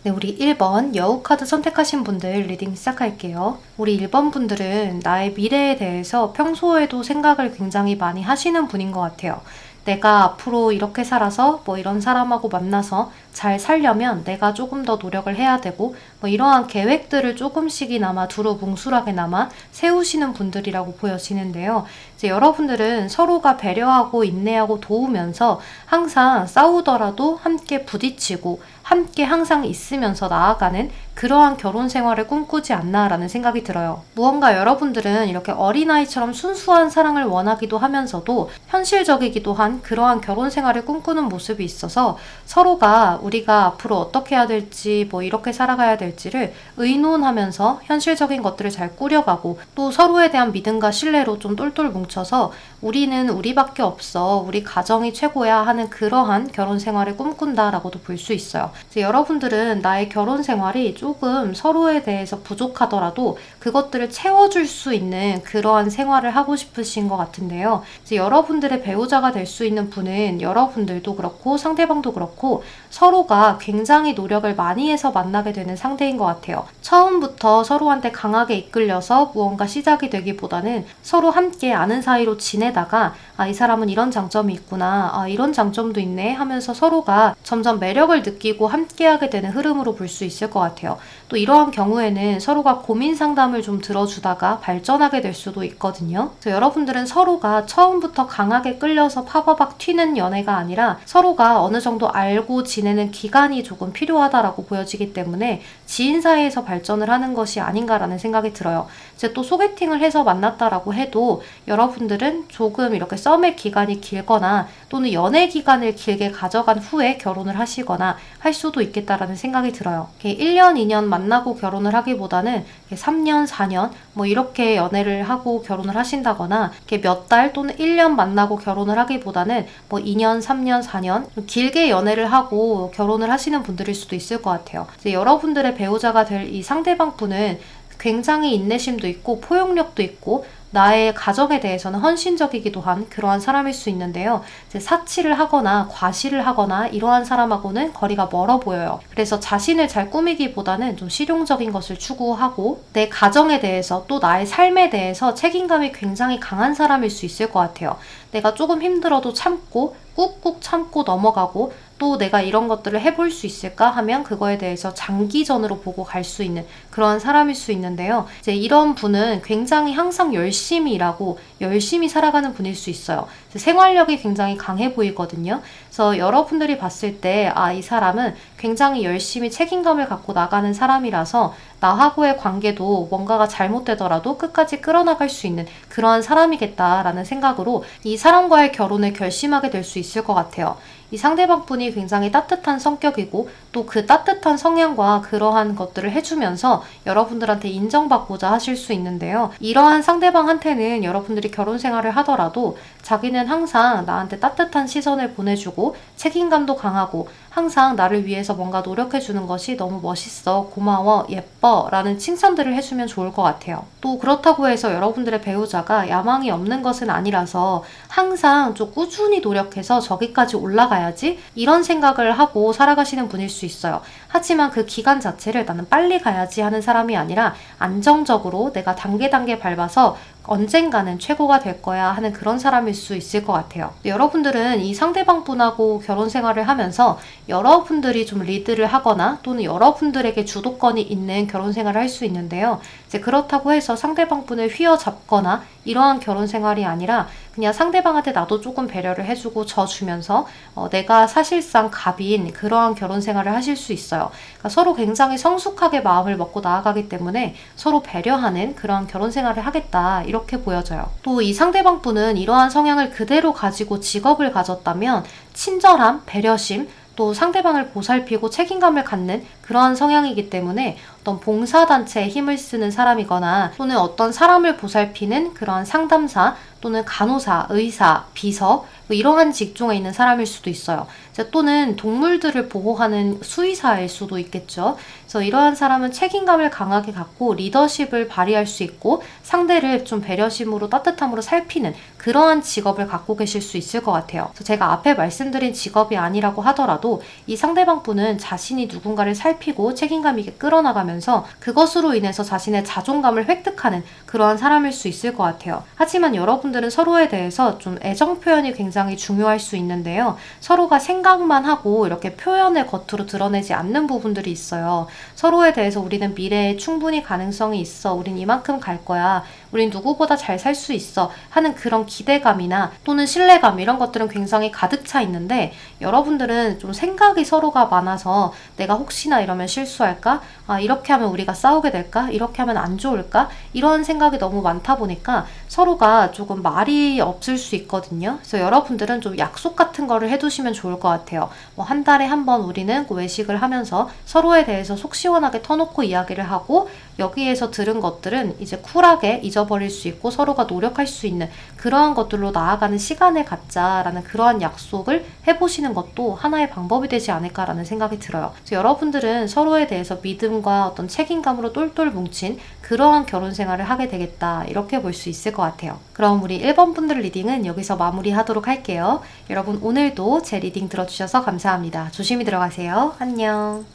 네, 우리 1번 여우 카드 선택하신 분들 리딩 시작할게요. 우리 1번 분들은 나의 미래에 대해서 평소에도 생각을 굉장히 많이 하시는 분인 것 같아요. 내가 앞으로 이렇게 살아서 뭐 이런 사람하고 만나서 잘 살려면 내가 조금 더 노력을 해야 되고 뭐 이러한 계획들을 조금씩이나마 두루뭉술하게나마 세우시는 분들이라고 보여지는데요. 이제 여러분들은 서로가 배려하고 인내하고 도우면서 항상 싸우더라도 함께 부딪히고 함께 항상 있으면서 나아가는 그러한 결혼 생활을 꿈꾸지 않나라는 생각이 들어요. 무언가 여러분들은 이렇게 어린아이처럼 순수한 사랑을 원하기도 하면서도 현실적이기도 한 그러한 결혼 생활을 꿈꾸는 모습이 있어서 서로가 우리가 앞으로 어떻게 해야 될지 뭐 이렇게 살아가야 될지를 의논하면서 현실적인 것들을 잘 꾸려가고 또 서로에 대한 믿음과 신뢰로 좀 똘똘 뭉쳐서 우리는 우리밖에 없어, 우리 가정이 최고야 하는 그러한 결혼 생활을 꿈꾼다라고도 볼 수 있어요. 이제 여러분들은 나의 결혼 생활이 조금 서로에 대해서 부족하더라도 그것들을 채워줄 수 있는 그러한 생활을 하고 싶으신 것 같은데요. 이제 여러분들의 배우자가 될 수 있는 분은 여러분들도 그렇고 상대방도 그렇고 서로가 굉장히 노력을 많이 해서 만나게 되는 상대인 것 같아요. 처음부터 서로한테 강하게 이끌려서 무언가 시작이 되기보다는 서로 함께 아는 사이로 지내다가 이 사람은 이런 장점이 있구나, 이런 장점도 있네 하면서 서로가 점점 매력을 느끼고 함께하게 되는 흐름으로 볼 수 있을 것 같아요. 또 이러한 경우에는 서로가 고민 상담을 좀 들어주다가 발전하게 될 수도 있거든요. 그래서 여러분들은 서로가 처음부터 강하게 끌려서 파바박 튀는 연애가 아니라 서로가 어느 정도 알고 지내는 기간이 조금 필요하다라고 보여지기 때문에 지인 사이에서 발전을 하는 것이 아닌가라는 생각이 들어요. 이제 또 소개팅을 해서 만났다라고 해도 여러분들은 조금 이렇게 썸의 기간이 길거나 또는 연애 기간을 길게 가져간 후에 결혼을 하시거나 할 수도 있겠다라는 생각이 들어요. 1년, 2년 만나고 결혼을 하기보다는 3년, 4년 뭐 이렇게 연애를 하고 결혼을 하신다거나 몇 달 또는 1년 만나고 결혼을 하기보다는 뭐 2년, 3년, 4년 길게 연애를 하고 결혼을 하시는 분들일 수도 있을 것 같아요. 이제 여러분들의 배우자가 될 이 상대방 분은 굉장히 인내심도 있고 포용력도 있고 나의 가정에 대해서는 헌신적이기도 한 그러한 사람일 수 있는데요. 이제 사치를 하거나 과시를 하거나 이러한 사람하고는 거리가 멀어 보여요. 그래서 자신을 잘 꾸미기보다는 좀 실용적인 것을 추구하고 내 가정에 대해서 또 나의 삶에 대해서 책임감이 굉장히 강한 사람일 수 있을 것 같아요. 내가 조금 힘들어도 참고 꾹꾹 참고 넘어가고 또 내가 이런 것들을 해볼 수 있을까 하면 그거에 대해서 장기전으로 보고 갈 수 있는 그런 사람일 수 있는데요. 이제 이런 분은 굉장히 항상 열심히 일하고 열심히 살아가는 분일 수 있어요. 생활력이 굉장히 강해 보이거든요. 그래서 여러분들이 봤을 때 이 사람은 굉장히 열심히 책임감을 갖고 나가는 사람이라서 나하고의 관계도 뭔가가 잘못되더라도 끝까지 끌어나갈 수 있는 그러한 사람이겠다라는 생각으로 이 사람과의 결혼을 결심하게 될 수 있을 것 같아요. 이 상대방 분이 굉장히 따뜻한 성격이고 또 그 따뜻한 성향과 그러한 것들을 해주면서 여러분들한테 인정받고자 하실 수 있는데요. 이러한 상대방한테는 여러분들이 결혼 생활을 하더라도 자기는 항상 나한테 따뜻한 시선을 보내주고 책임감도 강하고 항상 나를 위해서 뭔가 노력해주는 것이 너무 멋있어, 고마워, 예뻐 라는 칭찬들을 해주면 좋을 것 같아요. 또 그렇다고 해서 여러분들의 배우자가 야망이 없는 것은 아니라서 항상 좀 꾸준히 노력해서 저기까지 올라가야지 이런 생각을 하고 살아가시는 분일 수 있어요. 하지만 그 기간 자체를 나는 빨리 가야지 하는 사람이 아니라 안정적으로 내가 단계 밟아서 언젠가는 최고가 될 거야 하는 그런 사람일 수 있을 것 같아요. 여러분들은 이 상대방 분하고 결혼 생활을 하면서 여러분들이 좀 리드를 하거나 또는 여러분들에게 주도권이 있는 결혼 생활을 할 수 있는데요. 이제 그렇다고 해서 상대방 분을 휘어잡거나 이러한 결혼 생활이 아니라 그냥 상대방한테 나도 조금 배려를 해주고 져주면서 내가 사실상 갑인 그러한 결혼 생활을 하실 수 있어요. 그러니까 서로 굉장히 성숙하게 마음을 먹고 나아가기 때문에 서로 배려하는 그러한 결혼 생활을 하겠다 이렇게 보여져요. 또 이 상대방 분은 이러한 성향을 그대로 가지고 직업을 가졌다면 친절함, 배려심, 또 상대방을 보살피고 책임감을 갖는 그러한 성향이기 때문에 어떤 봉사단체에 힘을 쓰는 사람이거나 또는 어떤 사람을 보살피는 그러한 상담사 또는 간호사, 의사, 비서 뭐 이러한 직종에 있는 사람일 수도 있어요. 또는 동물들을 보호하는 수의사일 수도 있겠죠. 그래서 이러한 사람은 책임감을 강하게 갖고 리더십을 발휘할 수 있고 상대를 좀 배려심으로 따뜻함으로 살피는 그러한 직업을 갖고 계실 수 있을 것 같아요. 그래서 제가 앞에 말씀드린 직업이 아니라고 하더라도 이 상대방 분은 자신이 누군가를 살피 살피고 책임감 있게 끌어나가면서 그것으로 인해서 자신의 자존감을 획득하는 그러한 사람일 수 있을 것 같아요. 하지만 여러분들은 서로에 대해서 좀 애정 표현이 굉장히 중요할 수 있는데요. 서로가 생각만 하고 이렇게 표현을 겉으로 드러내지 않는 부분들이 있어요. 서로에 대해서 우리는 미래에 충분히 가능성이 있어. 우린 이만큼 갈 거야. 우린 누구보다 잘 살 수 있어 하는 그런 기대감이나 또는 신뢰감 이런 것들은 굉장히 가득 차 있는데 여러분들은 좀 생각이 서로가 많아서 내가 혹시나 이러면 실수할까? 이렇게 하면 우리가 싸우게 될까? 이렇게 하면 안 좋을까? 이런 생각이 너무 많다 보니까 서로가 조금 말이 없을 수 있거든요. 그래서 여러분들은 좀 약속 같은 거를 해두시면 좋을 것 같아요. 뭐 한 달에 한 번 우리는 외식을 하면서 서로에 대해서 속 시원하게 터놓고 이야기를 하고 여기에서 들은 것들은 이제 쿨하게 잊어버릴 수 있고 서로가 노력할 수 있는 그러한 것들로 나아가는 시간을 갖자라는 그러한 약속을 해보시는 것도 하나의 방법이 되지 않을까라는 생각이 들어요. 그래서 여러분들은 서로에 대해서 믿음과 어떤 책임감으로 똘똘 뭉친 그러한 결혼 생활을 하게 되겠다 이렇게 볼 수 있을 것 같아요. 그럼 우리 1번 분들 리딩은 여기서 마무리하도록 할게요. 여러분 오늘도 제 리딩 들어주셔서 감사합니다. 조심히 들어가세요. 안녕.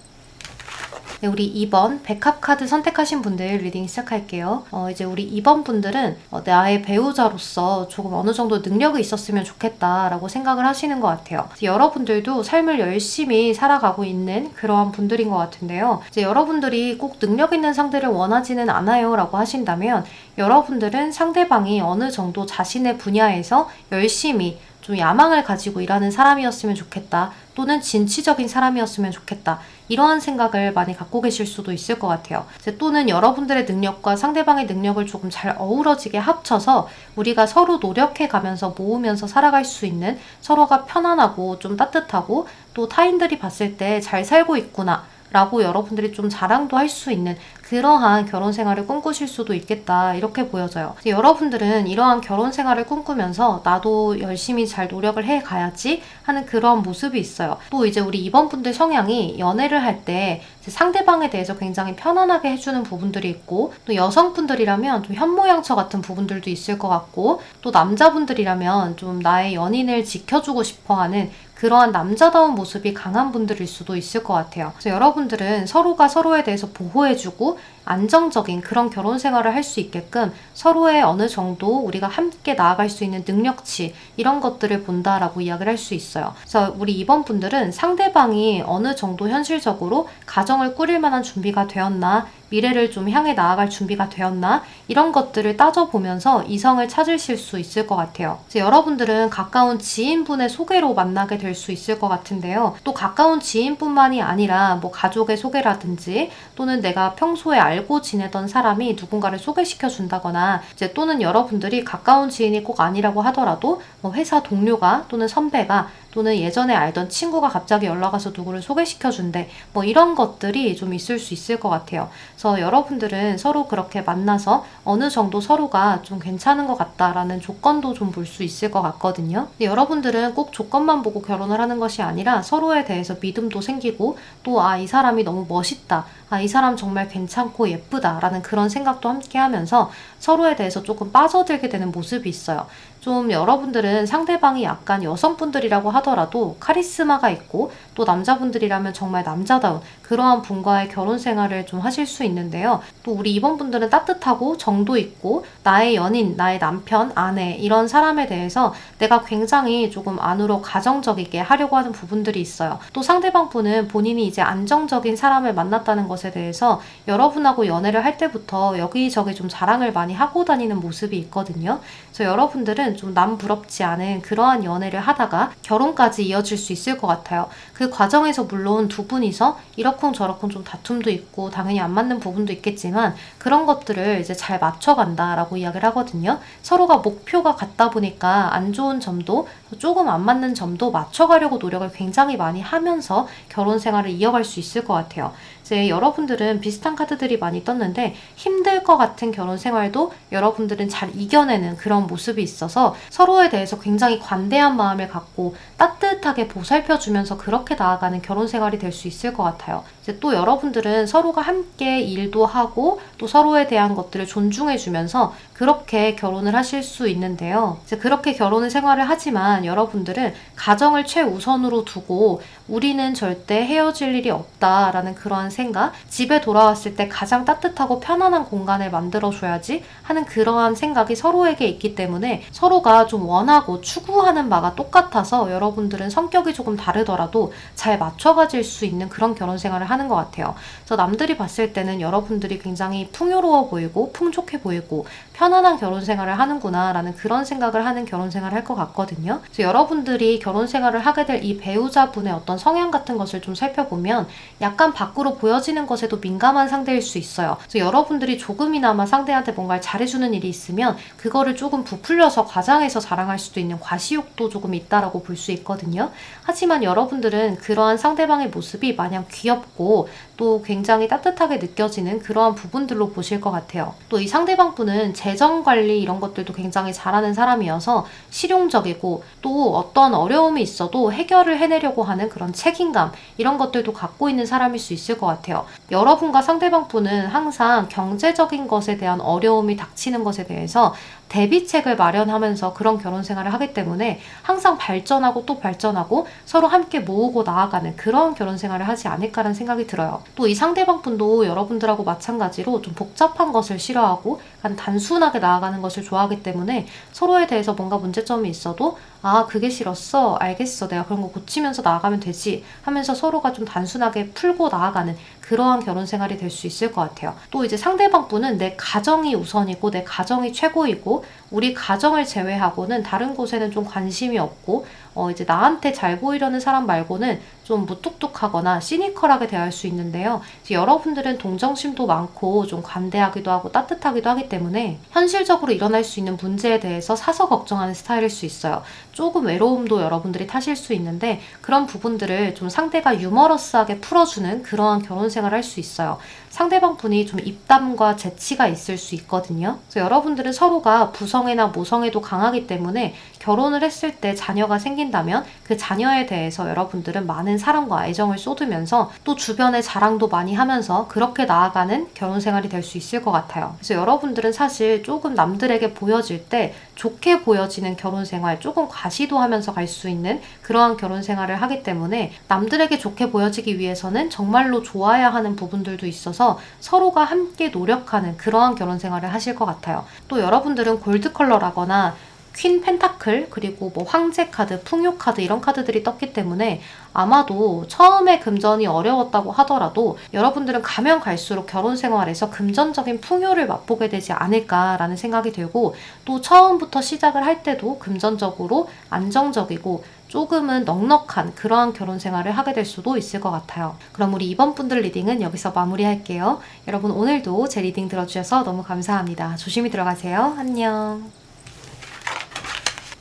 네, 우리 2번 백합 카드 선택하신 분들 리딩 시작할게요. 이제 우리 2번 분들은 나의 배우자로서 조금 어느 정도 능력이 있었으면 좋겠다라고 생각을 하시는 것 같아요. 여러분들도 삶을 열심히 살아가고 있는 그러한 분들인 것 같은데요. 이제 여러분들이 꼭 능력 있는 상대를 원하지는 않아요 라고 하신다면 여러분들은 상대방이 어느 정도 자신의 분야에서 열심히 좀 야망을 가지고 일하는 사람이었으면 좋겠다. 또는 진취적인 사람이었으면 좋겠다. 이러한 생각을 많이 갖고 계실 수도 있을 것 같아요. 또는 여러분들의 능력과 상대방의 능력을 조금 잘 어우러지게 합쳐서 우리가 서로 노력해 가면서 모으면서 살아갈 수 있는 서로가 편안하고 좀 따뜻하고 또 타인들이 봤을 때 잘 살고 있구나. 라고 여러분들이 좀 자랑도 할 수 있는 그러한 결혼 생활을 꿈꾸실 수도 있겠다 이렇게 보여져요. 여러분들은 이러한 결혼 생활을 꿈꾸면서 나도 열심히 잘 노력을 해 가야지 하는 그런 모습이 있어요. 또 이제 우리 이번 분들 성향이 연애를 할 때 상대방에 대해서 굉장히 편안하게 해주는 부분들이 있고 또 여성분들이라면 좀 현모양처 같은 부분들도 있을 것 같고 또 남자분들이라면 좀 나의 연인을 지켜주고 싶어하는 그러한 남자다운 모습이 강한 분들일 수도 있을 것 같아요. 그래서 여러분들은 서로가 서로에 대해서 보호해주고 안정적인 그런 결혼 생활을 할 수 있게끔 서로의 어느 정도 우리가 함께 나아갈 수 있는 능력치 이런 것들을 본다라고 이야기를 할 수 있어요. 그래서 우리 이번 분들은 상대방이 어느 정도 현실적으로 가정을 꾸릴 만한 준비가 되었나 미래를 좀 향해 나아갈 준비가 되었나 이런 것들을 따져보면서 이성을 찾으실 수 있을 것 같아요. 그래서 여러분들은 가까운 지인분의 소개로 만나게 될 수 있을 것 같은데요. 또 가까운 지인뿐만이 아니라 뭐 가족의 소개라든지 또는 내가 평소에 알고 지내던 사람이 누군가를 소개시켜 준다거나 이제 또는 여러분들이 가까운 지인이 꼭 아니라고 하더라도 뭐 회사 동료가 또는 선배가 또는 예전에 알던 친구가 갑자기 연락 와서 누구를 소개시켜 준대. 뭐 이런 것들이 좀 있을 수 있을 것 같아요. 그래서 여러분들은 서로 그렇게 만나서 어느 정도 서로가 좀 괜찮은 것 같다라는 조건도 좀 볼 수 있을 것 같거든요. 근데 여러분들은 꼭 조건만 보고 결혼을 하는 것이 아니라 서로에 대해서 믿음도 생기고 또 이 사람이 너무 멋있다. 이 사람 정말 괜찮고 예쁘다라는 그런 생각도 함께 하면서 서로에 대해서 조금 빠져들게 되는 모습이 있어요. 좀 여러분들은 상대방이 약간 여성분들이라고 하더라도 카리스마가 있고 또 남자분들이라면 정말 남자다운 그러한 분과의 결혼 생활을 좀 하실 수 있는데요. 또 우리 이번 분들은 따뜻하고 정도 있고 나의 연인, 나의 남편, 아내 이런 사람에 대해서 내가 굉장히 조금 안으로 가정적이게 하려고 하는 부분들이 있어요. 또 상대방 분은 본인이 이제 안정적인 사람을 만났다는 것에 대해서 여러분하고 연애를 할 때부터 여기저기 좀 자랑을 많이 하고 다니는 모습이 있거든요. 그래서 여러분들은 좀 남 부럽지 않은 그러한 연애를 하다가 결혼까지 이어질 수 있을 것 같아요. 그 과정에서 물론 두 분이서 이러쿵저러쿵 좀 다툼도 있고 당연히 안 맞는 부분도 있겠지만 그런 것들을 이제 잘 맞춰간다라고 이야기를 하거든요. 서로가 목표가 같다 보니까 안 좋은 점도 조금 안 맞는 점도 맞춰가려고 노력을 굉장히 많이 하면서 결혼 생활을 이어갈 수 있을 것 같아요. 이제 여러분들은 비슷한 카드들이 많이 떴는데 힘들 것 같은 결혼 생활도 여러분들은 잘 이겨내는 그런 모습이 있어서 서로에 대해서 굉장히 관대한 마음을 갖고 따뜻하게 보살펴주면서 그렇게 나아가는 결혼 생활이 될 수 있을 것 같아요. 이제 또 여러분들은 서로가 함께 일도 하고 또 서로에 대한 것들을 존중해주면서 그렇게 결혼을 하실 수 있는데요. 이제 그렇게 결혼을 생활을 하지만 여러분들은 가정을 최우선으로 두고 우리는 절대 헤어질 일이 없다라는 그러한 생각, 집에 돌아왔을 때 가장 따뜻하고 편안한 공간을 만들어줘야지 하는 그러한 생각이 서로에게 있기 때문에 서로가 좀 원하고 추구하는 바가 똑같아서 여러분들은 성격이 조금 다르더라도 잘 맞춰가질 수 있는 그런 결혼 생활을 하는 것 같아요. 그래서 남들이 봤을 때는 여러분들이 굉장히 풍요로워 보이고 풍족해 보이고 편안한 결혼 생활을 하는구나 라는 그런 생각을 하는 결혼 생활을 할 것 같거든요. 그래서 여러분들이 결혼 생활을 하게 될 이 배우자분의 어떤 성향 같은 것을 좀 살펴보면 약간 밖으로 보여지는 것에도 민감한 상대일 수 있어요. 그래서 여러분들이 조금이나마 상대한테 뭔가를 잘해주는 일이 있으면 그거를 조금 부풀려서 과장해서 자랑할 수도 있는 과시욕도 조금 있다라고 볼 수 있거든요. 하지만 여러분들은 그러한 상대방의 모습이 마냥 귀엽고 또 굉장히 따뜻하게 느껴지는 그러한 부분들로 보실 것 같아요. 또 이 상대방 분은 재정 관리 이런 것들도 굉장히 잘하는 사람이어서 실용적이고 또 어떤 어려움이 있어도 해결을 해내려고 하는 그런 책임감 이런 것들도 갖고 있는 사람일 수 있을 것 같아요. 여러분과 상대방 분은 항상 경제적인 것에 대한 어려움이 닥치는 것에 대해서 대비책을 마련하면서 그런 결혼 생활을 하기 때문에 항상 발전하고 또 발전하고 서로 함께 모으고 나아가는 그런 결혼 생활을 하지 않을까라는 생각이 들어요. 또 이 상대방 분도 여러분들하고 마찬가지로 좀 복잡한 것을 싫어하고 약간 단순하게 나아가는 것을 좋아하기 때문에 서로에 대해서 뭔가 문제점이 있어도 아, 그게 싫었어. 알겠어. 내가 그런 거 고치면서 나아가면 되지. 하면서 서로가 좀 단순하게 풀고 나아가는 그러한 결혼 생활이 될 수 있을 것 같아요. 또 이제 상대방 분은 내 가정이 우선이고 내 가정이 최고이고 우리 가정을 제외하고는 다른 곳에는 좀 관심이 없고 이제 나한테 잘 보이려는 사람 말고는 좀 무뚝뚝하거나 시니컬하게 대할 수 있는데요. 이제 여러분들은 동정심도 많고 좀 관대하기도 하고 따뜻하기도 하기 때문에 현실적으로 일어날 수 있는 문제에 대해서 사서 걱정하는 스타일일 수 있어요. 조금 외로움도 여러분들이 타실 수 있는데 그런 부분들을 좀 상대가 유머러스하게 풀어주는 그러한 결혼 생활을 할 수 있어요. 상대방 분이 좀 입담과 재치가 있을 수 있거든요. 그래서 여러분들은 서로가 부성애나 모성애도 강하기 때문에 결혼을 했을 때 자녀가 생긴다면 그 자녀에 대해서 여러분들은 많은 사랑과 애정을 쏟으면서 또 주변에 자랑도 많이 하면서 그렇게 나아가는 결혼 생활이 될 수 있을 것 같아요. 그래서 여러분들은 사실 조금 남들에게 보여질 때 좋게 보여지는 결혼 생활, 조금 과시도하면서 갈 수 있는 그러한 결혼 생활을 하기 때문에 남들에게 좋게 보여지기 위해서는 정말로 좋아야 하는 부분들도 있어서 서로가 함께 노력하는 그러한 결혼 생활을 하실 것 같아요. 또 여러분들은 골드 컬러라거나 퀸 펜타클 그리고 뭐 황제 카드, 풍요 카드 이런 카드들이 떴기 때문에 아마도 처음에 금전이 어려웠다고 하더라도 여러분들은 가면 갈수록 결혼 생활에서 금전적인 풍요를 맛보게 되지 않을까라는 생각이 들고 또 처음부터 시작을 할 때도 금전적으로 안정적이고 조금은 넉넉한 그러한 결혼 생활을 하게 될 수도 있을 것 같아요. 그럼 우리 이번 분들 리딩은 여기서 마무리할게요. 여러분 오늘도 제 리딩 들어주셔서 너무 감사합니다. 조심히 들어가세요. 안녕.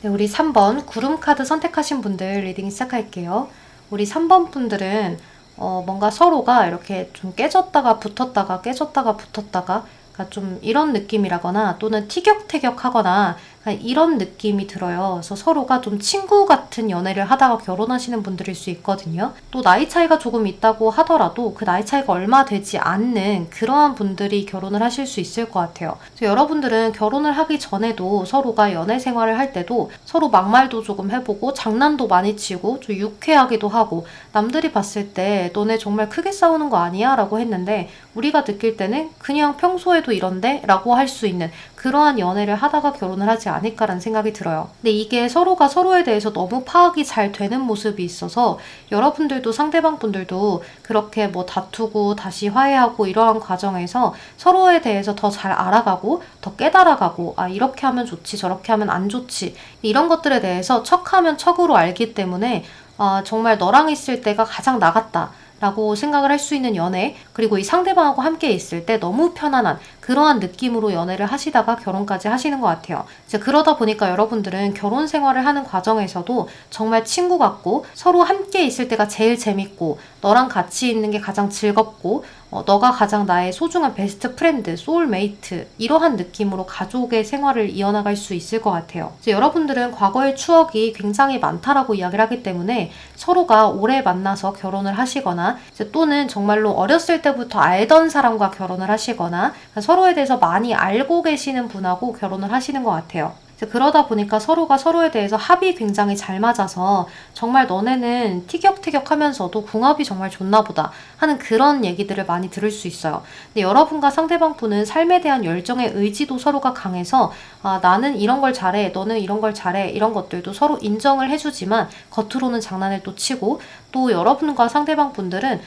네, 우리 3번 구름 카드 선택하신 분들 리딩 시작할게요. 우리 3번 분들은 뭔가 서로가 이렇게 좀 깨졌다가 붙었다가 깨졌다가 붙었다가 그러니까 좀 이런 느낌이라거나 또는 티격태격하거나 이런 느낌이 들어요. 그래서 서로가 좀 친구 같은 연애를 하다가 결혼하시는 분들일 수 있거든요. 또 나이 차이가 조금 있다고 하더라도 그 나이 차이가 얼마 되지 않는 그러한 분들이 결혼을 하실 수 있을 것 같아요. 그래서 여러분들은 결혼을 하기 전에도 서로가 연애 생활을 할 때도 서로 막말도 조금 해보고 장난도 많이 치고 좀 유쾌하기도 하고 남들이 봤을 때 너네 정말 크게 싸우는 거 아니야? 라고 했는데 우리가 느낄 때는 그냥 평소에도 이런데? 라고 할 수 있는 그러한 연애를 하다가 결혼을 하지 않을까라는 생각이 들어요. 근데 이게 서로가 서로에 대해서 너무 파악이 잘 되는 모습이 있어서 여러분들도 상대방 분들도 그렇게 뭐 다투고 다시 화해하고 이러한 과정에서 서로에 대해서 더 잘 알아가고 더 깨달아가고 아 이렇게 하면 좋지 저렇게 하면 안 좋지 이런 것들에 대해서 척하면 척으로 알기 때문에 정말 너랑 있을 때가 가장 나갔다. 라고 생각을 할 수 있는 연애 그리고 이 상대방하고 함께 있을 때 너무 편안한 그러한 느낌으로 연애를 하시다가 결혼까지 하시는 것 같아요. 이제 그러다 보니까 여러분들은 결혼 생활을 하는 과정에서도 정말 친구 같고 서로 함께 있을 때가 제일 재밌고 너랑 같이 있는 게 가장 즐겁고 너가 가장 나의 소중한 베스트 프렌드, 소울메이트 이러한 느낌으로 가족의 생활을 이어나갈 수 있을 것 같아요. 이제 여러분들은 과거의 추억이 굉장히 많다라고 이야기를 하기 때문에 서로가 오래 만나서 결혼을 하시거나 이제 또는 정말로 어렸을 때부터 알던 사람과 결혼을 하시거나 서로에 대해서 많이 알고 계시는 분하고 결혼을 하시는 것 같아요. 그러다 보니까 서로가 서로에 대해서 합이 굉장히 잘 맞아서 정말 너네는 티격태격하면서도 궁합이 정말 좋나 보다 하는 그런 얘기들을 많이 들을 수 있어요. 근데 여러분과 상대방 분은 삶에 대한 열정의 의지도 서로가 강해서 나는 이런 걸 잘해, 너는 이런 걸 잘해 이런 것들도 서로 인정을 해주지만 겉으로는 장난을 또 치고 또 여러분과 상대방 분들은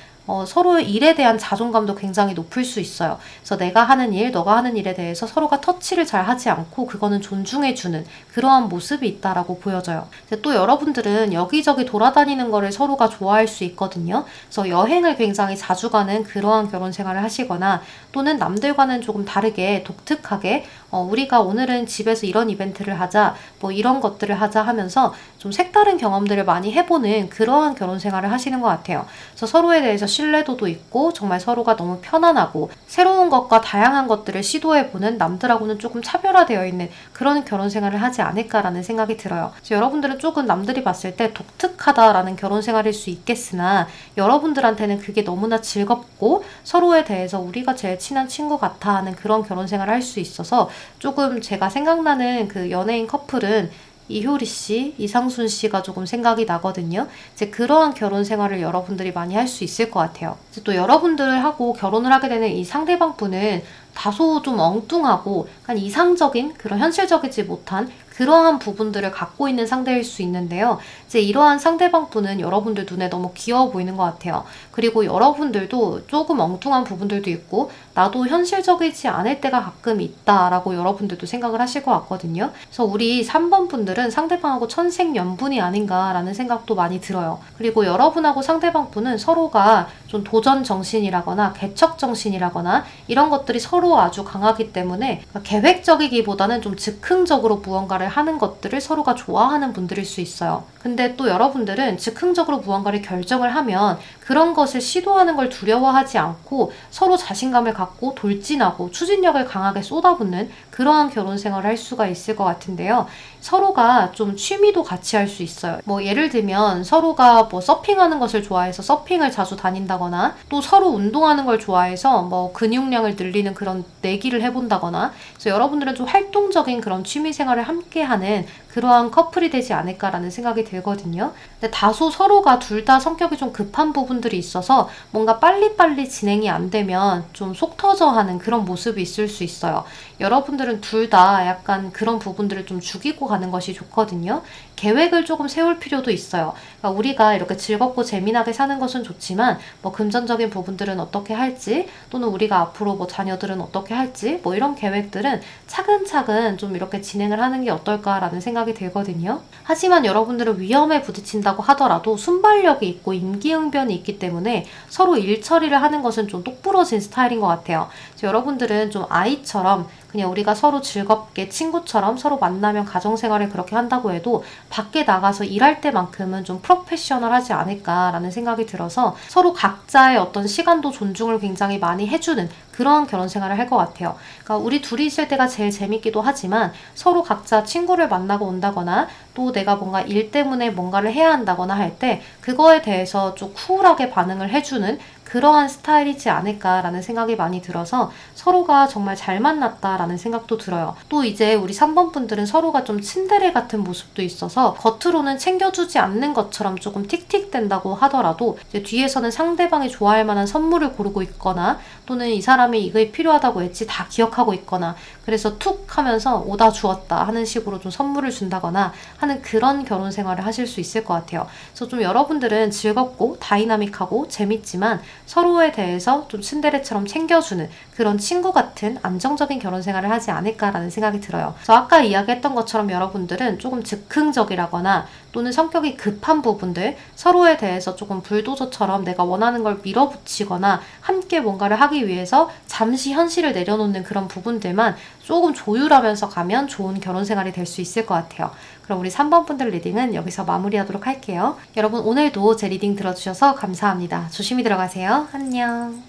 서로의 일에 대한 자존감도 굉장히 높을 수 있어요. 그래서 내가 하는 일, 너가 하는 일에 대해서 서로가 터치를 잘 하지 않고 그거는 존중해주는 그러한 모습이 있다라고 보여져요. 또 여러분들은 여기저기 돌아다니는 거를 서로가 좋아할 수 있거든요. 그래서 여행을 굉장히 자주 가는 그러한 결혼 생활을 하시거나 또는 남들과는 조금 다르게 독특하게 우리가 오늘은 집에서 이런 이벤트를 하자, 뭐 이런 것들을 하자 하면서 좀 색다른 경험들을 많이 해보는 그러한 결혼 생활을 하시는 것 같아요. 그래서 서로에 대해서 신뢰도도 있고 정말 서로가 너무 편안하고 새로운 것과 다양한 것들을 시도해보는 남들하고는 조금 차별화되어 있는 그런 결혼 생활을 하지 않을까라는 생각이 들어요. 그래서 여러분들은 조금 남들이 봤을 때 독특하다라는 결혼 생활일 수 있겠으나 여러분들한테는 그게 너무나 즐겁고 서로에 대해서 우리가 제일 친한 친구 같아 하는 그런 결혼 생활을 할 수 있어서 조금 제가 생각나는 그 연예인 커플은 이효리 씨, 이상순 씨가 조금 생각이 나거든요. 이제 그러한 결혼 생활을 여러분들이 많이 할 수 있을 것 같아요. 이제 또 여러분들하고 결혼을 하게 되는 이 상대방 분은 다소 좀 엉뚱하고 약간 이상적인 그런 현실적이지 못한 그러한 부분들을 갖고 있는 상대일 수 있는데요. 이제 이러한 상대방 분은 여러분들 눈에 너무 귀여워 보이는 것 같아요. 그리고 여러분들도 조금 엉뚱한 부분들도 있고 나도 현실적이지 않을 때가 가끔 있다라고 여러분들도 생각을 하실 것 같거든요. 그래서 우리 3번 분들은 상대방하고 천생연분이 아닌가라는 생각도 많이 들어요. 그리고 여러분하고 상대방 분은 서로가 좀 도전 정신이라거나 개척 정신이라거나 이런 것들이 서로 아주 강하기 때문에 계획적이기보다는 좀 즉흥적으로 무언가를 하는 것들을 서로가 좋아하는 분들일 수 있어요. 근데 또 여러분들은 즉흥적으로 무언가를 결정을 하면 그런 것을 시도하는 걸 두려워하지 않고 서로 자신감을 갖고 돌진하고 추진력을 강하게 쏟아붓는 그러한 결혼 생활을 할 수가 있을 것 같은데요. 서로가 좀 취미도 같이 할 수 있어요. 뭐 예를 들면 서로가 뭐 서핑하는 것을 좋아해서 서핑을 자주 다닌다거나 또 서로 운동하는 걸 좋아해서 뭐 근육량을 늘리는 그런 내기를 해본다거나 그래서 여러분들은 좀 활동적인 그런 취미 생활을 함께하는 그러한 커플이 되지 않을까라는 생각이 들거든요. 근데 다소 서로가 둘 다 성격이 좀 급한 부분들이 있어서 뭔가 빨리빨리 진행이 안 되면 좀 속 터져하는 그런 모습이 있을 수 있어요. 여러분들은 둘 다 약간 그런 부분들을 좀 죽이고 가는 것이 좋거든요. 계획을 조금 세울 필요도 있어요. 그러니까 우리가 이렇게 즐겁고 재미나게 사는 것은 좋지만 뭐 금전적인 부분들은 어떻게 할지 또는 우리가 앞으로 뭐 자녀들은 어떻게 할지 뭐 이런 계획들은 차근차근 좀 이렇게 진행을 하는 게 어떨까라는 생각이 들거든요. 하지만 여러분들은 위험에 부딪힌다고 하더라도 순발력이 있고 임기응변이 있기 때문에 서로 일 처리를 하는 것은 좀 똑부러진 스타일인 것 같아요. 여러분들은 좀 아이처럼 그냥 우리가 서로 즐겁게 친구처럼 서로 만나면 가정생활을 그렇게 한다고 해도 밖에 나가서 일할 때만큼은 좀 프로페셔널하지 않을까라는 생각이 들어서 서로 각자의 어떤 시간도 존중을 굉장히 많이 해주는 그런 결혼 생활을 할 것 같아요. 그러니까 우리 둘이 있을 때가 제일 재밌기도 하지만 서로 각자 친구를 만나고 온다거나 또 내가 뭔가 일 때문에 뭔가를 해야 한다거나 할 때 그거에 대해서 좀 쿨하게 반응을 해주는 그러한 스타일이지 않을까라는 생각이 많이 들어서 서로가 정말 잘 만났다라는 생각도 들어요. 또 이제 우리 3번 분들은 서로가 좀 츤데레 같은 모습도 있어서 겉으로는 챙겨주지 않는 것처럼 조금 틱틱댄다고 하더라도 이제 뒤에서는 상대방이 좋아할 만한 선물을 고르고 있거나 또는 이 사람이 이게 필요하다고 했지 다 기억하고 있거나 그래서 툭 하면서 오다 주었다 하는 식으로 좀 선물을 준다거나 하는 그런 결혼 생활을 하실 수 있을 것 같아요. 그래서 좀 여러분들은 즐겁고 다이나믹하고 재밌지만 서로에 대해서 좀 츤데레처럼 챙겨주는 그런 친구 같은 안정적인 결혼 생활을 하지 않을까라는 생각이 들어요. 그래서 아까 이야기했던 것처럼 여러분들은 조금 즉흥적이라거나 또는 성격이 급한 부분들 서로에 대해서 조금 불도저처럼 내가 원하는 걸 밀어붙이거나 함께 뭔가를 하기 위해서 잠시 현실을 내려놓는 그런 부분들만 조금 조율하면서 가면 좋은 결혼 생활이 될 수 있을 것 같아요. 그럼 우리 3번 분들 리딩은 여기서 마무리하도록 할게요. 여러분 오늘도 제 리딩 들어주셔서 감사합니다. 조심히 들어가세요. 안녕.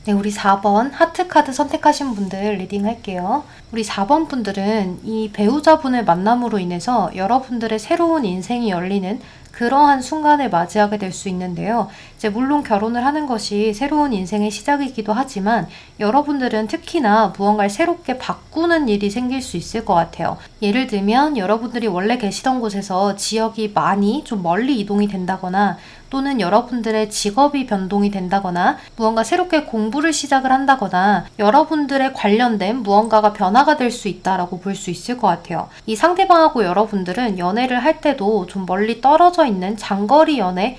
네, 우리 4번 하트 카드 선택하신 분들 리딩 할게요. 우리 4번 분들은 이 배우자분의 만남으로 인해서 여러분들의 새로운 인생이 열리는 그러한 순간을 맞이하게 될 수 있는데요. 이제 물론 결혼을 하는 것이 새로운 인생의 시작이기도 하지만 여러분들은 특히나 무언가를 새롭게 바꾸는 일이 생길 수 있을 것 같아요. 예를 들면 여러분들이 원래 계시던 곳에서 지역이 많이 좀 멀리 이동이 된다거나 또는 여러분들의 직업이 변동이 된다거나 무언가 새롭게 공부를 시작을 한다거나 여러분들의 관련된 무언가가 변화가 될 수 있다라고 볼 수 있을 것 같아요. 이 상대방하고 여러분들은 연애를 할 때도 좀 멀리 떨어져 있는 장거리 연애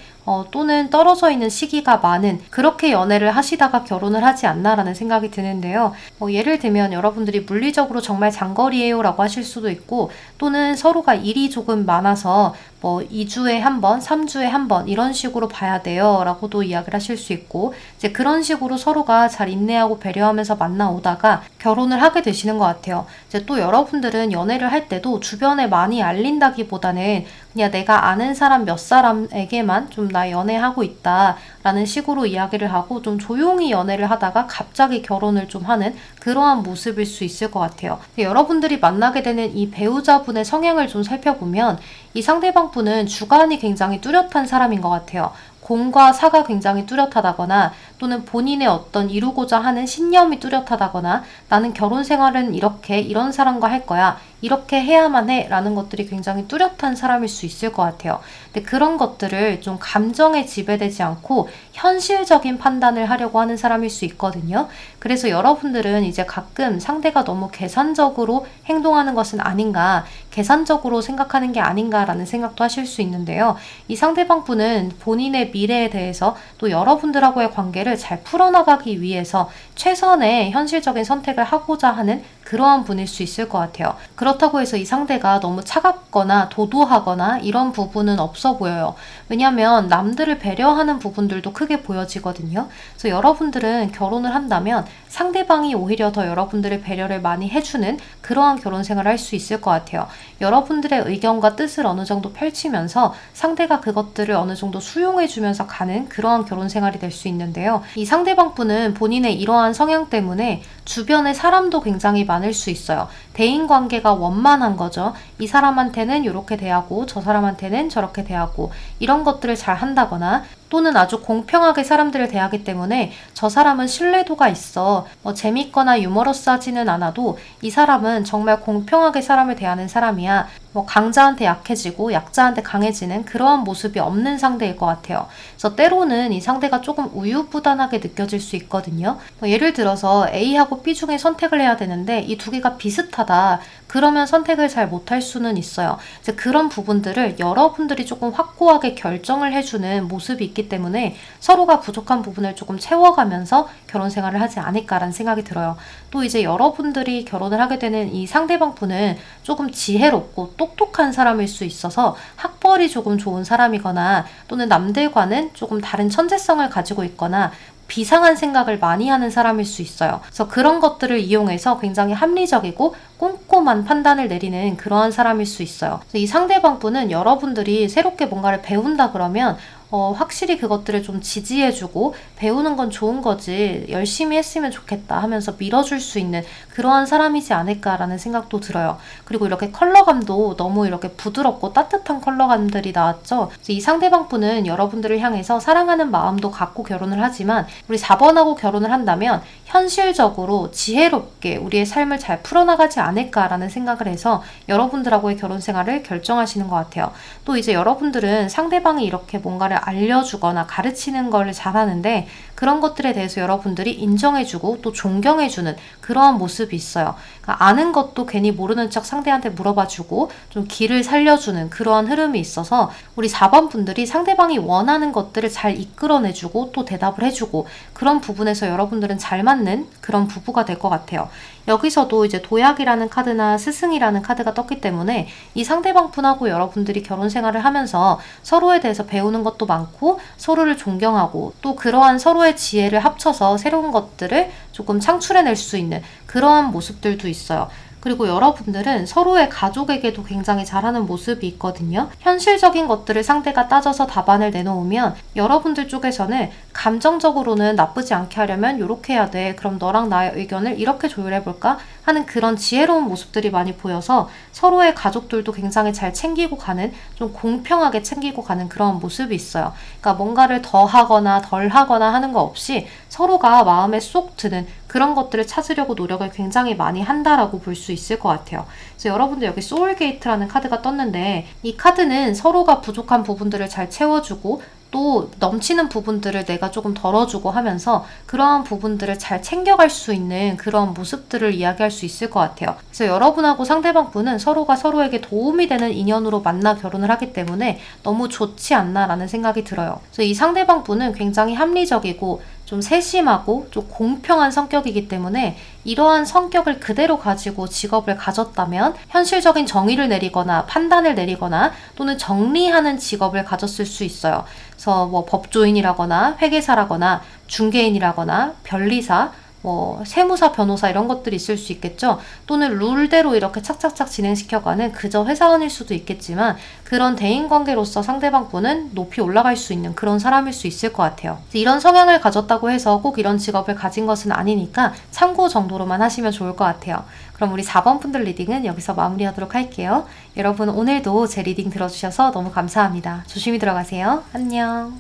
또는 떨어져 있는 시기가 많은 그렇게 연애를 하시다가 결혼을 하지 않나라는 생각이 드는데요. 예를 들면 여러분들이 물리적으로 정말 장거리예요 라고 하실 수도 있고 또는 서로가 일이 조금 많아서 2주에 한 번, 3주에 한 번 이런 식으로 봐야 돼요 라고도 이야기를 하실 수 있고 이제 그런 식으로 서로가 잘 인내하고 배려하면서 만나오다가 결혼을 하게 되시는 것 같아요. 이제 또 여러분들은 연애를 할 때도 주변에 많이 알린다기보다는 그냥 내가 아는 사람 몇 사람에게만 좀 나 연애하고 있다 라는 식으로 이야기를 하고 좀 조용히 연애를 하다가 갑자기 결혼을 좀 하는 그러한 모습일 수 있을 것 같아요. 여러분들이 만나게 되는 이 배우자분의 성향을 좀 살펴보면 이 상대방 분은 주관이 굉장히 뚜렷한 사람인 것 같아요. 공과 사가 굉장히 뚜렷하다거나 또는 본인의 어떤 이루고자 하는 신념이 뚜렷하다거나 나는 결혼 생활은 이렇게 이런 사람과 할 거야. 이렇게 해야만 해 라는 것들이 굉장히 뚜렷한 사람일 수 있을 것 같아요. 근데 그런 것들을 좀 감정에 지배되지 않고 현실적인 판단을 하려고 하는 사람일 수 있거든요. 그래서 여러분들은 이제 가끔 상대가 너무 계산적으로 행동하는 것은 아닌가, 계산적으로 생각하는 게 아닌가라는 생각도 하실 수 있는데요. 이 상대방 분은 본인의 미래에 대해서 또 여러분들하고의 관계를 잘 풀어나가기 위해서 최선의 현실적인 선택을 하고자 하는 그러한 분일 수 있을 것 같아요. 그렇다고 해서 이 상대가 너무 차갑거나 도도하거나 이런 부분은 없어 보여요. 왜냐하면 남들을 배려하는 부분들도 크게 보여지거든요. 그래서 여러분들은 결혼을 한다면 상대방이 오히려 더 여러분들의 배려를 많이 해주는 그러한 결혼 생활을 할 수 있을 것 같아요. 여러분들의 의견과 뜻을 어느 정도 펼치면서 상대가 그것들을 어느 정도 수용해주면서 가는 그러한 결혼 생활이 될 수 있는데요. 이 상대방 분은 본인의 이러한 성향 때문에 주변에 사람도 굉장히 많을 수 있어요. 대인관계가 원만한 거죠. 이 사람한테는 이렇게 대하고 저 사람한테는 저렇게 대하고 이런 것들을 잘 한다거나 또는 아주 공평하게 사람들을 대하기 때문에 저 사람은 신뢰도가 있어. 재밌거나 유머러스하지는 않아도 이 사람은 정말 공평하게 사람을 대하는 사람이야. 강자한테 약해지고 약자한테 강해지는 그러한 모습이 없는 상대일 것 같아요. 그래서 때로는 이 상대가 조금 우유부단하게 느껴질 수 있거든요. 예를 들어서 A하고 B 중에 선택을 해야 되는데 이 두 개가 비슷하다. 그러면 선택을 잘 못할 수는 있어요. 이제 그런 부분들을 여러분들이 조금 확고하게 결정을 해주는 모습이 있기 때문에 서로가 부족한 부분을 조금 채워가면서 결혼 생활을 하지 않을까라는 생각이 들어요. 또 이제 여러분들이 결혼을 하게 되는 이 상대방 분은 조금 지혜롭고 똑똑한 사람일 수 있어서 학벌이 조금 좋은 사람이거나 또는 남들과는 조금 다른 천재성을 가지고 있거나 비상한 생각을 많이 하는 사람일 수 있어요. 그래서 그런 것들을 이용해서 굉장히 합리적이고 꼼꼼한 판단을 내리는 그러한 사람일 수 있어요. 그래서 이 상대방 분은 여러분들이 새롭게 뭔가를 배운다 그러면 확실히 그것들을 좀 지지해주고 배우는 건 좋은 거지 열심히 했으면 좋겠다 하면서 밀어줄 수 있는 그러한 사람이지 않을까라는 생각도 들어요. 그리고 이렇게 컬러감도 너무 이렇게 부드럽고 따뜻한 컬러감들이 나왔죠. 이 상대방 분은 여러분들을 향해서 사랑하는 마음도 갖고 결혼을 하지만 우리 4번하고 결혼을 한다면 현실적으로 지혜롭게 우리의 삶을 잘 풀어나가지 않을까라는 생각을 해서 여러분들하고의 결혼 생활을 결정하시는 것 같아요. 또 이제 여러분들은 상대방이 이렇게 뭔가를 알려주거나 가르치는 걸 잘하는데 그런 것들에 대해서 여러분들이 인정해주고 또 존경해주는 그러한 모습이 있어요. 그러니까 아는 것도 괜히 모르는 척 상대한테 물어봐주고 좀 길을 살려주는 그러한 흐름이 있어서 우리 4번 분들이 상대방이 원하는 것들을 잘 이끌어내주고 또 대답을 해주고 그런 부분에서 여러분들은 잘 맞는 그런 부부가 될 것 같아요. 여기서도 이제 도약이라는 카드나 스승이라는 카드가 떴기 때문에 이 상대방 분하고 여러분들이 결혼 생활을 하면서 서로에 대해서 배우는 것도 많고 서로를 존경하고 또 그러한 서로의 지혜를 합쳐서 새로운 것들을 조금 창출해낼 수 있는 그러한 모습들도 있어요. 그리고 여러분들은 서로의 가족에게도 굉장히 잘하는 모습이 있거든요. 현실적인 것들을 상대가 따져서 답안을 내놓으면 여러분들 쪽에서는 감정적으로는 나쁘지 않게 하려면 이렇게 해야 돼. 그럼 너랑 나의 의견을 이렇게 조율해볼까? 하는 그런 지혜로운 모습들이 많이 보여서 서로의 가족들도 굉장히 잘 챙기고 가는, 좀 공평하게 챙기고 가는 그런 모습이 있어요. 그러니까 뭔가를 더 하거나 덜 하거나 하는 거 없이 서로가 마음에 쏙 드는 그런 것들을 찾으려고 노력을 굉장히 많이 한다라고 볼 수 있을 것 같아요. 그래서 여러분들 여기 소울게이트라는 카드가 떴는데, 이 카드는 서로가 부족한 부분들을 잘 채워주고 또 넘치는 부분들을 내가 조금 덜어주고 하면서 그러한 부분들을 잘 챙겨갈 수 있는 그런 모습들을 이야기할 수 있을 것 같아요. 그래서 여러분하고 상대방 분은 서로가 서로에게 도움이 되는 인연으로 만나 결혼을 하기 때문에 너무 좋지 않나라는 생각이 들어요. 그래서 이 상대방 분은 굉장히 합리적이고 좀 세심하고 좀 공평한 성격이기 때문에 이러한 성격을 그대로 가지고 직업을 가졌다면 현실적인 정의를 내리거나 판단을 내리거나 또는 정리하는 직업을 가졌을 수 있어요. 그래서 뭐 법조인이라거나 회계사라거나 중개인이라거나 변리사, 뭐 세무사, 변호사 이런 것들이 있을 수 있겠죠. 또는 룰대로 이렇게 착착착 진행시켜가는 그저 회사원일 수도 있겠지만 그런 대인관계로서 상대방 분은 높이 올라갈 수 있는 그런 사람일 수 있을 것 같아요. 이런 성향을 가졌다고 해서 꼭 이런 직업을 가진 것은 아니니까 참고 정도로만 하시면 좋을 것 같아요. 그럼 우리 4번 분들 리딩은 여기서 마무리하도록 할게요. 여러분 오늘도 제 리딩 들어주셔서 너무 감사합니다. 조심히 들어가세요. 안녕.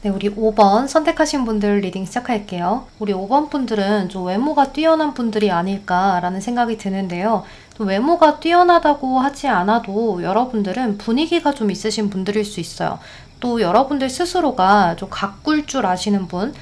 네, 우리 5번 선택하신 분들 리딩 시작할게요. 우리 5번 분들은 좀 외모가 뛰어난 분들이 아닐까라는 생각이 드는데요. 또 외모가 뛰어나다고 하지 않아도 여러분들은 분위기가 좀 있으신 분들일 수 있어요. 또 여러분들 스스로가 좀 가꿀 줄 아시는 분,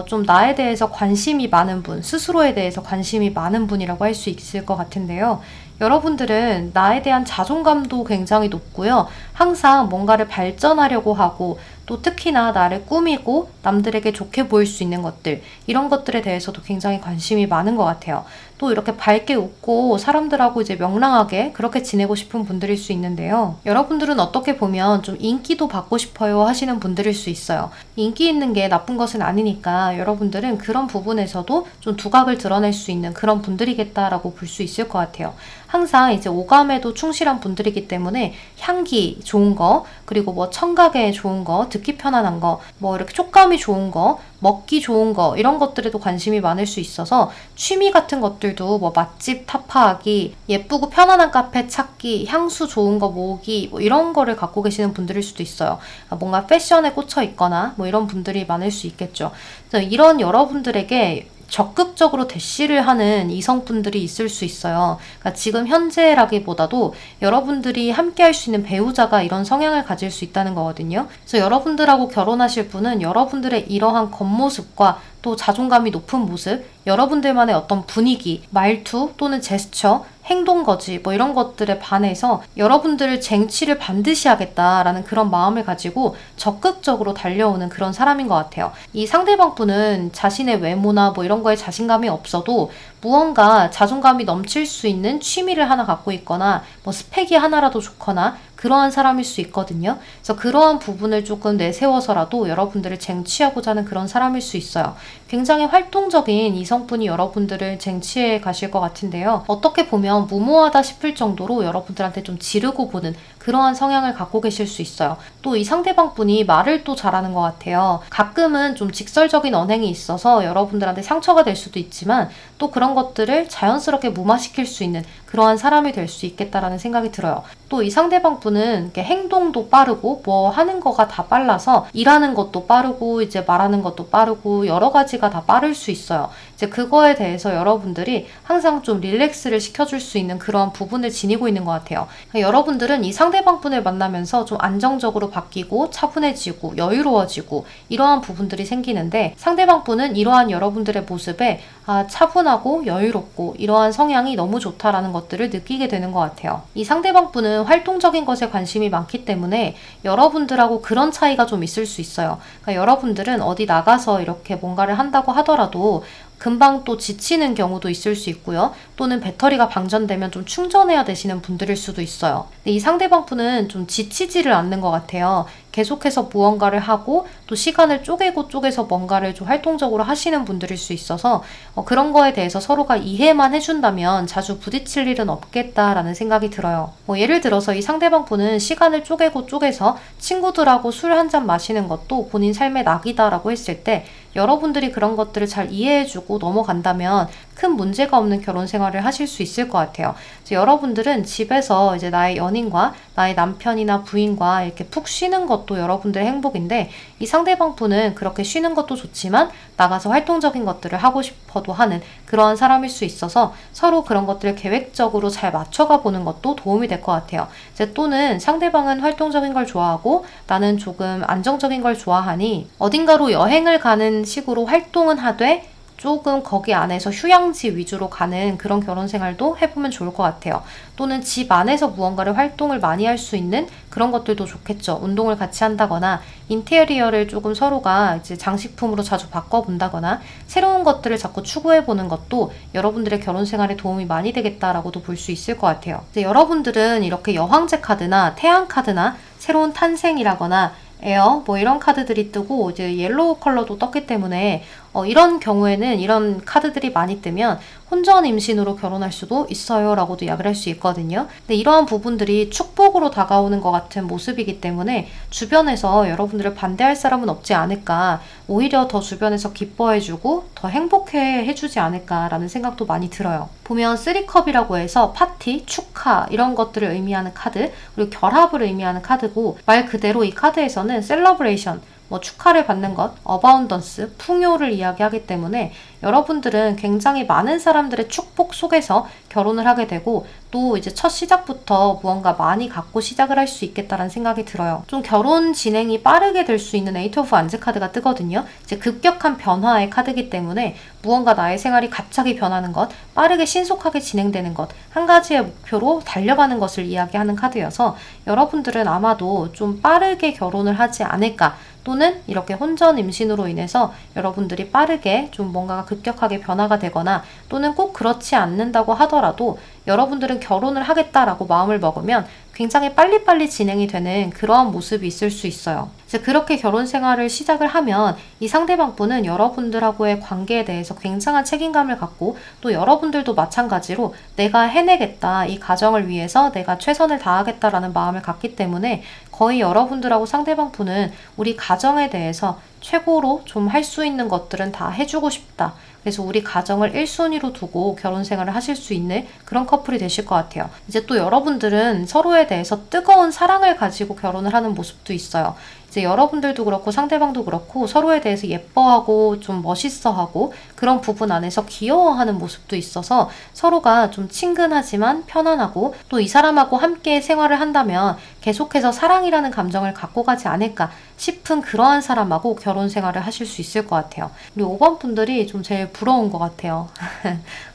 좀 나에 대해서 관심이 많은 분, 스스로에 대해서 관심이 많은 분이라고 할 수 있을 것 같은데요. 여러분들은 나에 대한 자존감도 굉장히 높고요. 항상 뭔가를 발전하려고 하고 또 특히나 나를 꾸미고 남들에게 좋게 보일 수 있는 것들, 이런 것들에 대해서도 굉장히 관심이 많은 것 같아요. 또 이렇게 밝게 웃고 사람들하고 이제 명랑하게 그렇게 지내고 싶은 분들일 수 있는데요. 여러분들은 어떻게 보면 좀 인기도 받고 싶어요 하시는 분들일 수 있어요. 인기 있는 게 나쁜 것은 아니니까 여러분들은 그런 부분에서도 좀 두각을 드러낼 수 있는 그런 분들이겠다라고 볼 수 있을 것 같아요. 항상 이제 오감에도 충실한 분들이기 때문에 향기 좋은 거, 그리고 뭐 청각에 좋은 거, 듣기 편안한 거, 뭐 이렇게 촉감이 좋은 거, 먹기 좋은 거, 이런 것들에도 관심이 많을 수 있어서 취미 같은 것들도 뭐 맛집 타파하기, 예쁘고 편안한 카페 찾기, 향수 좋은 거 모으기, 뭐 이런 거를 갖고 계시는 분들일 수도 있어요. 뭔가 패션에 꽂혀 있거나 뭐 이런 분들이 많을 수 있겠죠. 그래서 이런 여러분들에게 적극적으로 대시를 하는 이성분들이 있을 수 있어요. 그러니까 지금 현재라기보다도 여러분들이 함께 할 수 있는 배우자가 이런 성향을 가질 수 있다는 거거든요. 그래서 여러분들하고 결혼하실 분은 여러분들의 이러한 겉모습과 또 자존감이 높은 모습, 여러분들만의 어떤 분위기, 말투 또는 제스처, 행동거지 뭐 이런 것들에 반해서 여러분들을 쟁취를 반드시 하겠다라는 그런 마음을 가지고 적극적으로 달려오는 그런 사람인 것 같아요. 이 상대방 분은 자신의 외모나 뭐 이런 거에 자신감이 없어도 무언가 자존감이 넘칠 수 있는 취미를 하나 갖고 있거나 뭐 스펙이 하나라도 좋거나 그러한 사람일 수 있거든요. 그래서 그러한 부분을 조금 내세워서라도 여러분들을 쟁취하고자 하는 그런 사람일 수 있어요. 굉장히 활동적인 이성분이 여러분들을 쟁취해 가실 것 같은데요. 어떻게 보면 무모하다 싶을 정도로 여러분들한테 좀 지르고 보는 그러한 성향을 갖고 계실 수 있어요. 또 이 상대방 분이 말을 또 잘하는 것 같아요. 가끔은 좀 직설적인 언행이 있어서 여러분들한테 상처가 될 수도 있지만 또 그런 것들을 자연스럽게 무마시킬 수 있는 그러한 사람이 될 수 있겠다라는 생각이 들어요. 또 이 상대방 분은 이렇게 행동도 빠르고 뭐 하는 거가 다 빨라서 일하는 것도 빠르고 이제 말하는 것도 빠르고 여러 가지가 다 빠를 수 있어요. 이제 그거에 대해서 여러분들이 항상 좀 릴렉스를 시켜줄 수 있는 그런 부분을 지니고 있는 것 같아요. 그러니까 여러분들은 이 상대방 분을 만나면서 좀 안정적으로 바뀌고 차분해지고 여유로워지고 이러한 부분들이 생기는데 상대방 분은 이러한 여러분들의 모습에 차분하고 여유롭고 이러한 성향이 너무 좋다라는 것들을 느끼게 되는 것 같아요. 이 상대방 분은 활동적인 것에 관심이 많기 때문에 여러분들하고 그런 차이가 좀 있을 수 있어요. 그러니까 여러분들은 어디 나가서 이렇게 뭔가를 한다고 하더라도 금방 또 지치는 경우도 있을 수 있고요. 또는 배터리가 방전되면 좀 충전해야 되시는 분들일 수도 있어요. 근데 이 상대방 분은 좀 지치지를 않는 것 같아요. 계속해서 무언가를 하고 또 시간을 쪼개서 뭔가를 좀 활동적으로 하시는 분들일 수 있어서 그런 거에 대해서 서로가 이해만 해준다면 자주 부딪힐 일은 없겠다라는 생각이 들어요. 예를 들어서 이 상대방 분은 시간을 쪼개서 친구들하고 술 한 잔 마시는 것도 본인 삶의 낙이다라고 했을 때 여러분들이 그런 것들을 잘 이해해주고 넘어간다면 큰 문제가 없는 결혼 생활을 하실 수 있을 것 같아요. 이제 여러분들은 집에서 이제 나의 연인과 나의 남편이나 부인과 이렇게 푹 쉬는 것도 여러분들의 행복인데 이 상대방 분은 그렇게 쉬는 것도 좋지만 나가서 활동적인 것들을 하고 싶어도 하는 그러한 사람일 수 있어서 서로 그런 것들을 계획적으로 잘 맞춰가 보는 것도 도움이 될 것 같아요. 이제 또는 상대방은 활동적인 걸 좋아하고 나는 조금 안정적인 걸 좋아하니 어딘가로 여행을 가는 식으로 활동은 하되 조금 거기 안에서 휴양지 위주로 가는 그런 결혼 생활도 해보면 좋을 것 같아요. 또는 집 안에서 무언가를 활동을 많이 할 수 있는 그런 것들도 좋겠죠. 운동을 같이 한다거나 인테리어를 조금 서로가 이제 장식품으로 자주 바꿔본다거나 새로운 것들을 자꾸 추구해보는 것도 여러분들의 결혼 생활에 도움이 많이 되겠다라고도 볼 수 있을 것 같아요. 이제 여러분들은 이렇게 여황제 카드나 태양 카드나 새로운 탄생이라거나 에어 이런 카드들이 뜨고 이제 옐로우 컬러도 떴기 때문에 이런 경우에는 이런 카드들이 많이 뜨면 혼전 임신으로 결혼할 수도 있어요 라고도 이야기를 할 수 있거든요. 근데 이러한 부분들이 축복으로 다가오는 것 같은 모습이기 때문에 주변에서 여러분들을 반대할 사람은 없지 않을까, 오히려 더 주변에서 기뻐해주고 더 행복해 해주지 않을까라는 생각도 많이 들어요. 보면 3컵이라고 해서 파티, 축하 이런 것들을 의미하는 카드, 그리고 결합을 의미하는 카드고 말 그대로 이 카드에서는 셀러브레이션, 축하를 받는 것, 어바운던스, 풍요를 이야기하기 때문에 여러분들은 굉장히 많은 사람들의 축복 속에서 결혼을 하게 되고 또 이제 첫 시작부터 무언가 많이 갖고 시작을 할 수 있겠다라는 생각이 들어요. 좀 결혼 진행이 빠르게 될 수 있는 에이트 오브 완즈 카드가 뜨거든요. 이제 급격한 변화의 카드이기 때문에 무언가 나의 생활이 갑자기 변하는 것, 빠르게 신속하게 진행되는 것, 한 가지의 목표로 달려가는 것을 이야기하는 카드여서 여러분들은 아마도 좀 빠르게 결혼을 하지 않을까, 또는 이렇게 혼전 임신으로 인해서 여러분들이 빠르게 좀 뭔가가 급격하게 변화가 되거나 또는 꼭 그렇지 않는다고 하더라도 여러분들은 결혼을 하겠다라고 마음을 먹으면 굉장히 빨리빨리 진행이 되는 그러한 모습이 있을 수 있어요. 이제 그렇게 결혼 생활을 시작을 하면 이 상대방 분은 여러분들하고의 관계에 대해서 굉장한 책임감을 갖고 또 여러분들도 마찬가지로 내가 해내겠다, 이 가정을 위해서 내가 최선을 다하겠다라는 마음을 갖기 때문에 거의 여러분들하고 상대방 분은 우리 가정에 대해서 최고로 좀 할 수 있는 것들은 다 해주고 싶다. 그래서 우리 가정을 1순위로 두고 결혼 생활을 하실 수 있는 그런 커플이 되실 것 같아요. 이제 또 여러분들은 서로에 대해서 뜨거운 사랑을 가지고 결혼을 하는 모습도 있어요. 이제 여러분들도 그렇고 상대방도 그렇고 서로에 대해서 예뻐하고 좀 멋있어하고 그런 부분 안에서 귀여워하는 모습도 있어서 서로가 좀 친근하지만 편안하고 또 이 사람하고 함께 생활을 한다면 계속해서 사랑이라는 감정을 갖고 가지 않을까 싶은 그러한 사람하고 결혼 생활을 하실 수 있을 것 같아요. 우리 5번 분들이 좀 제일 부러운 것 같아요.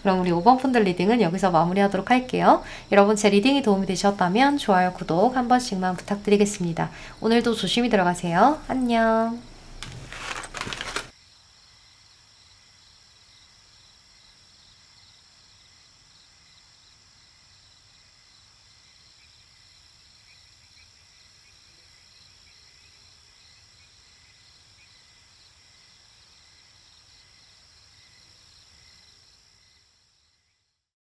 그럼 우리 5번 분들 리딩은 여기서 마무리하도록 할게요. 여러분 제 리딩이 도움이 되셨다면 좋아요, 구독 한 번씩만 부탁드리겠습니다. 오늘도 조심히 들어가세요. 안녕.